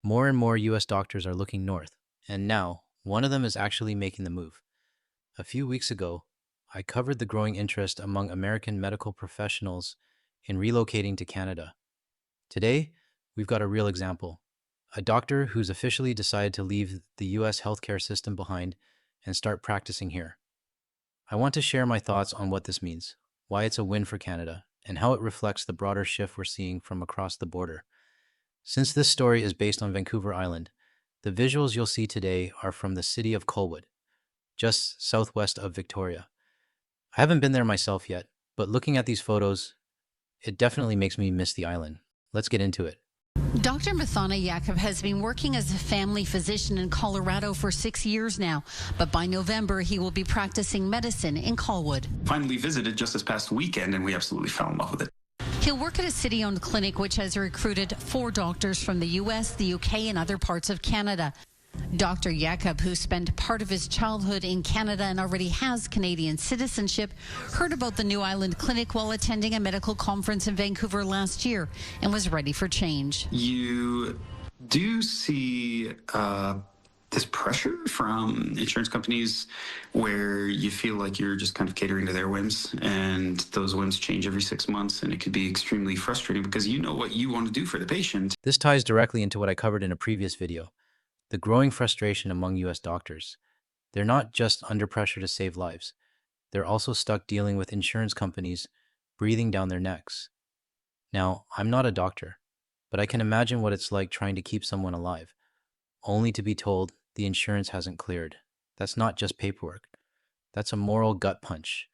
More and more US doctors are looking north, and now one of them is actually making the move. A few weeks ago, I covered the growing interest among American medical professionals in relocating to Canada. Today, we've got a real example, a doctor who's officially decided to leave the US healthcare system behind and start practicing here. I want to share my thoughts on what this means, why it's a win for Canada, and how it reflects the broader shift we're seeing from across the border. Since this story is based on Vancouver Island, the visuals you'll see today are from the city of Colwood, just southwest of Victoria. I haven't been there myself yet, but looking at these photos, it definitely makes me miss the island. Let's get into it. Dr. Mthana Yakob has been working as a family physician in Colorado for 6 years now, but by November he will be practicing medicine in Colwood. Finally visited just this past weekend, and we absolutely fell in love with it. He'll work at a city-owned clinic which has recruited 4 doctors from the U.S., the U.K. and other parts of Canada. Dr. Yakob, who spent part of his childhood in Canada and already has Canadian citizenship, heard about the New Island Clinic while attending a medical conference in Vancouver last year and was ready for change. You do see this pressure from insurance companies where you feel like you're just kind of catering to their whims, and those whims change every 6 months, and it could be extremely frustrating because you know what you want to do for the patient. This ties directly into what I covered in a previous video, the growing frustration among US doctors. They're not just under pressure to save lives, they're also stuck dealing with insurance companies breathing down their necks. Now, I'm not a doctor, but I can imagine what it's like trying to keep someone alive, only to be told the insurance hasn't cleared. That's not just paperwork. That's a moral gut punch.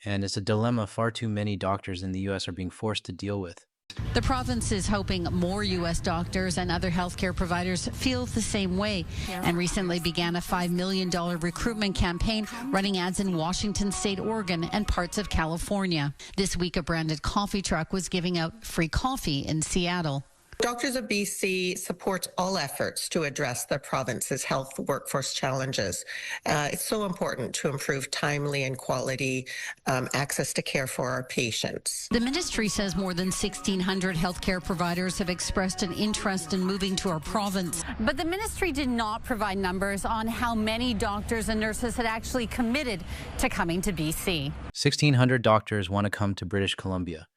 And it's a dilemma far too many doctors in the US are being forced to deal with. The province is hoping more U.S. doctors and other healthcare providers feel the same way and recently began a $5 million recruitment campaign running ads in Washington State, Oregon, and parts of California. This week, a branded coffee truck was giving out free coffee in Seattle. Doctors of BC support all efforts to address the province's health workforce challenges. It's so important to improve timely and quality access to care for our patients. The ministry says more than 1,600 healthcare providers have expressed an interest in moving to our province. But the ministry did not provide numbers on how many doctors and nurses had actually committed to coming to BC. 1,600 doctors want to come to British Columbia.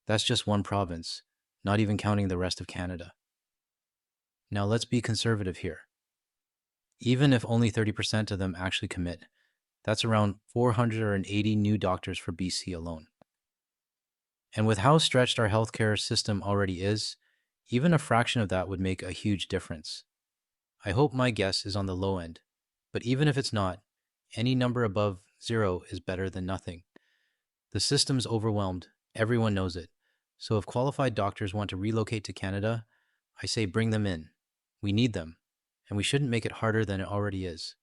That's just one province, not even counting the rest of Canada. Now let's be conservative here. Even if only 30% of them actually commit, that's around 480 new doctors for BC alone. And with how stretched our healthcare system already is, even a fraction of that would make a huge difference. I hope my guess is on the low end, but even if it's not, any number above 0 is better than nothing. The system's overwhelmed, everyone knows it. So if qualified doctors want to relocate to Canada, I say bring them in. We need them, and we shouldn't make it harder than it already is.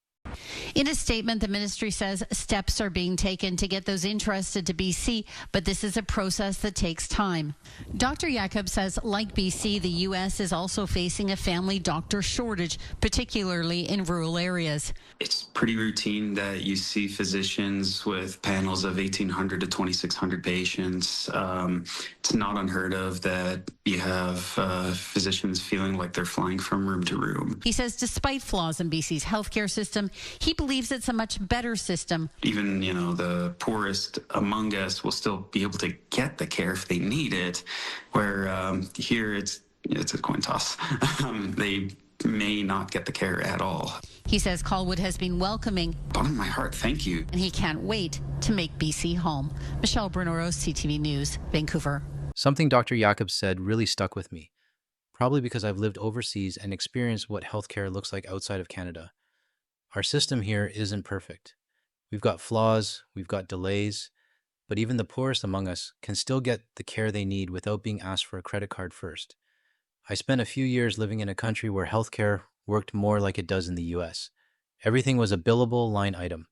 In a statement, the ministry says steps are being taken to get those interested to BC, but this is a process that takes time. Dr. Yakob says, like BC, the U.S. is also facing a family doctor shortage, particularly in rural areas. It's pretty routine that you see physicians with panels of 1,800 to 2,600 patients. It's not unheard of that you have physicians feeling like they're flying from room to room. He says despite flaws in BC's healthcare system, he believes it's a much better system. Even, the poorest among us will still be able to get the care if they need it, where here it's a coin toss. They may not get the care at all. He says Colwood has been welcoming. Bottom of my heart, thank you. And he can't wait to make BC home. Michelle Brunoro, CTV News, Vancouver. Something Dr. Yakob said really stuck with me, probably because I've lived overseas and experienced what healthcare looks like outside of Canada. Our system here isn't perfect. We've got flaws, we've got delays, but even the poorest among us can still get the care they need without being asked for a credit card first. I spent a few years living in a country where healthcare worked more like it does in the US. Everything was a billable line item.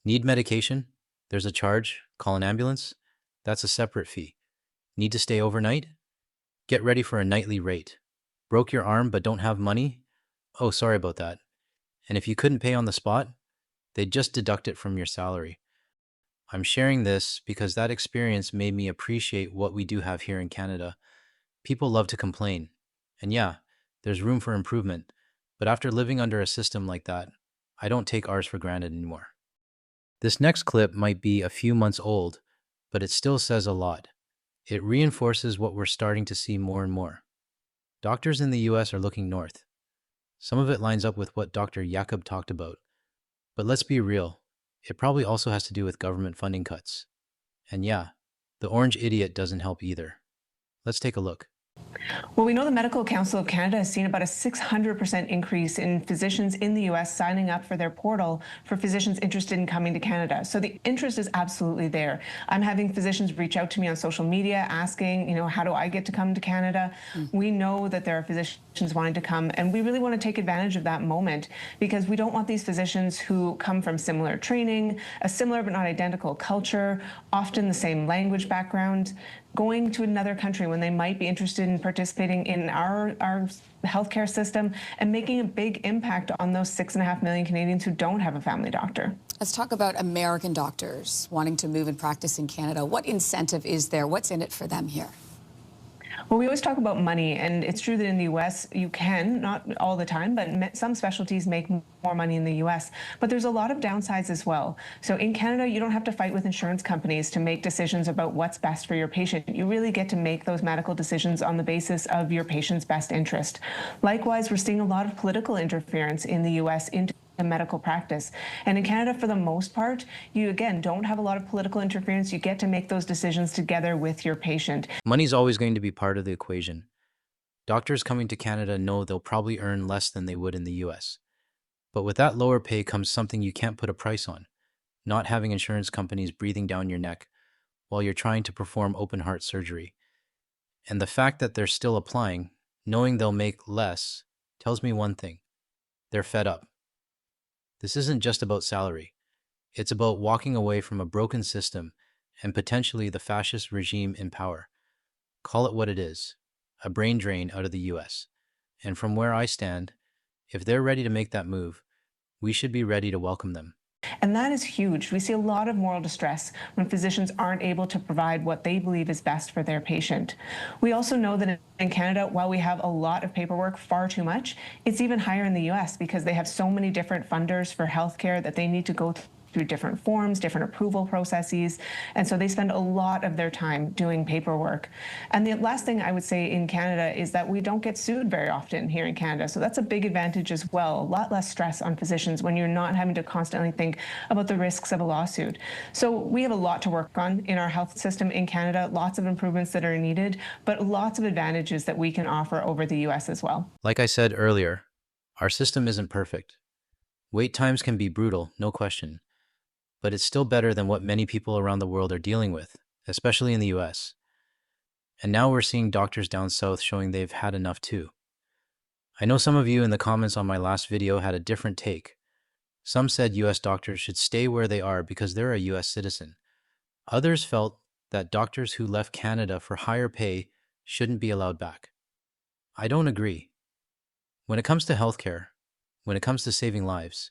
Need medication? There's a charge. Call an ambulance? That's a separate fee. Need to stay overnight? Get ready for a nightly rate. Broke your arm but don't have money? Oh, sorry about that. And if you couldn't pay on the spot, they'd just deduct it from your salary. I'm sharing this because that experience made me appreciate what we do have here in Canada. People love to complain. And yeah, There's room for improvement, but after living under a system like that, I don't take ours for granted anymore. This next clip might be a few months old, but it still says a lot. It reinforces what we're starting to see more and more. Doctors in the US are looking north. Some of it lines up with what Dr. Yakob talked about. But let's be real, it probably also has to do with government funding cuts. And yeah, the orange idiot doesn't help either. Let's take a look. Well, we know the Medical Council of Canada has seen about a 600% increase in physicians in the U.S. signing up for their portal for physicians interested in coming to Canada. So the interest is absolutely there. I'm having physicians reach out to me on social media asking, how do I get to come to Canada? We know that there are physicians wanting to come, and we really want to take advantage of that moment because we don't want these physicians who come from similar training, a similar but not identical culture, often the same language background, going to another country when they might be interested in participating in our healthcare system and making a big impact on those 6.5 million Canadians who don't have a family doctor. Let's talk about American doctors wanting to move and practice in Canada. What incentive is there? What's in it for them here? Well, we always talk about money, and it's true that in the U.S. you can, not all the time, but some specialties make more money in the U.S., but there's a lot of downsides as well. So in Canada, you don't have to fight with insurance companies to make decisions about what's best for your patient. You really get to make those medical decisions on the basis of your patient's best interest. Likewise, we're seeing a lot of political interference in the U.S. into medical practice. And in Canada, for the most part, you again don't have a lot of political interference. You get to make those decisions together with your patient. Money's always going to be part of the equation. Doctors coming to Canada know they'll probably earn less than they would in the US. But with that lower pay comes something you can't put a price on, not having insurance companies breathing down your neck while you're trying to perform open heart surgery. And the fact that they're still applying, knowing they'll make less, tells me one thing. They're fed up. This isn't just about salary. It's about walking away from a broken system and potentially the fascist regime in power. Call it what it is, a brain drain out of the US. And from where I stand, if they're ready to make that move, we should be ready to welcome them. And that is huge. We see a lot of moral distress when physicians aren't able to provide what they believe is best for their patient. We also know that in Canada, while we have a lot of paperwork, far too much, it's even higher in the US because they have so many different funders for healthcare that they need to go through different forms, different approval processes. And so they spend a lot of their time doing paperwork. And the last thing I would say in Canada is that we don't get sued very often here in Canada. So that's a big advantage as well. A lot less stress on physicians when you're not having to constantly think about the risks of a lawsuit. So we have a lot to work on in our health system in Canada, lots of improvements that are needed, but lots of advantages that we can offer over the US as well. Like I said earlier, our system isn't perfect. Wait times can be brutal, no question. But it's still better than what many people around the world are dealing with, especially in the US. And now we're seeing doctors down south showing they've had enough too. I know some of you in the comments on my last video had a different take. Some said US doctors should stay where they are because they're a US citizen. Others felt that doctors who left Canada for higher pay shouldn't be allowed back. I don't agree. When it comes to healthcare, when it comes to saving lives,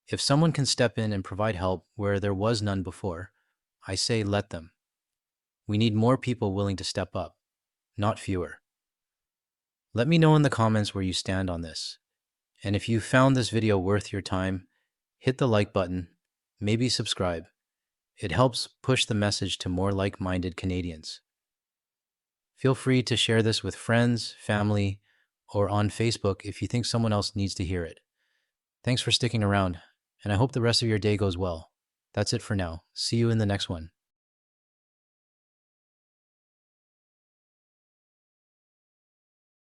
if someone can step in and provide help where there was none before, I say let them. We need more people willing to step up, not fewer. Let me know in the comments where you stand on this. And if you found this video worth your time, hit the like button, maybe subscribe. It helps push the message to more like-minded Canadians. Feel free to share this with friends, family, or on Facebook if you think someone else needs to hear it. Thanks for sticking around, and I hope the rest of your day goes well. That's it for now. See you in the next one.